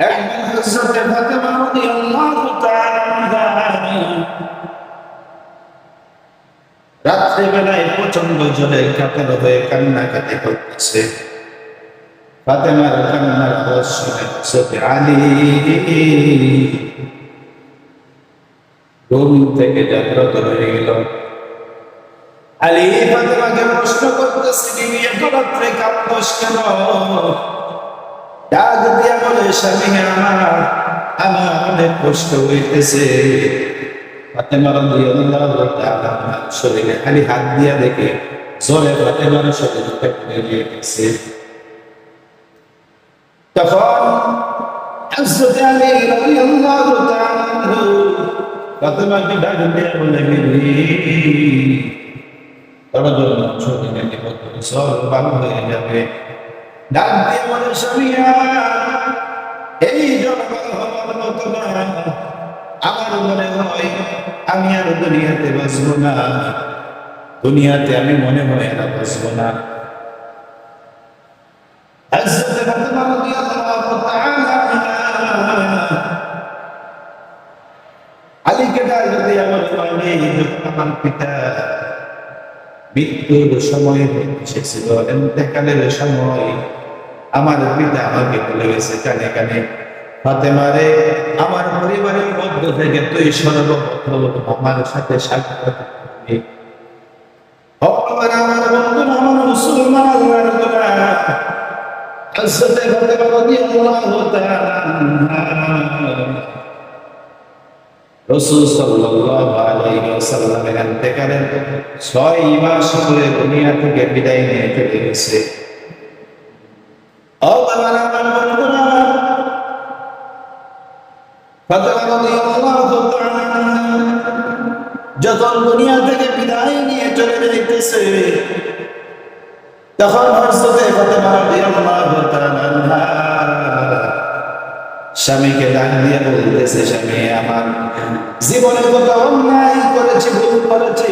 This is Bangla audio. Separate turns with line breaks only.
একদিন হযরত ফাতেমা রাদিয়াল্লাহু তাআলা আনহা রাত্রে বেলায় প্রচন্ড জোরে কাতর হয়ে কান্নাকাটি করতেছে। ফাতেমার কান্নার আওয়াজ শুনে হযরত আলী ঘুম থেকে জাগ্রত হয়ে গেল। আলী ফাতেমাকে প্রশ্ন করতেছে, তুমি এত রাত্রে কাঁদছ কেন? ডাক দিয়া বলে, স্বামী আমার, আমার অনেক কষ্ট হইতেছে। ফাতেমা রাদিয়াল্লাহু তাআলা আনহার শরীরে খালি হাত দিয়া দেখে জোরে ফাতেমার শরীরটা পুড়ে গিয়েছে। তখন হযরত আলী রাদিয়াল্লাহু তাআলা আনহু ফাতেমাকে ডাক দিয়া বলে, বিবি তোমার জন্য শরীরে বিপদ সব ভালো হয়ে যাবে। ডাক দিয়ে বলে, স্বামী এই জনগণ হওয়ার মতো না, আমার মনে হয় আমি আর দুনিয়াতে বাঁচবো না, দুনিয়াতে আমি মনে হয় আর বাঁচবো না। হযরত ফাতেমা রাদিয়াল্লাহু তাআলা আনহা আলীকে ডাক দিয়ে বলে, আমার পিতা মৃত্যুর সময় এসেছিল, ইন্তেকালের সময় আমার পিতা আমাকে বলে গেছে কানে কানে, ফাতেমারে আমার পরিবারের মধ্য থেকে তুই সর্বপ্রথম আমার সাথে সাক্ষাৎ করবি। আমার বন্ধু, আমার মুসলমান আল্লাহর গোলাম হযরত ফাতেমা রাদিয়াল্লাহু তাআলা আনহা রাসূল সাল্লাল্লাহু আলাইহি ওয়াসাল্লামের ইন্তেকালের 6 মাস পরে দুনিয়া থেকে বিদায় নিয়ে চলে গেছে। ফাতেমা রাদিয়াল্লাহু তাআলা যখন দুনিয়া থেকে বিদায় নিয়ে চলে যাইতেছে, তখন হযরত ফাতেমা রাদিয়াল্লাহু তাআলা স্বামীকে ডাক দিয়ে বলতেছে, স্বামী আমার, জীবনে কত অন্যায় করেছি, ভুল করেছি,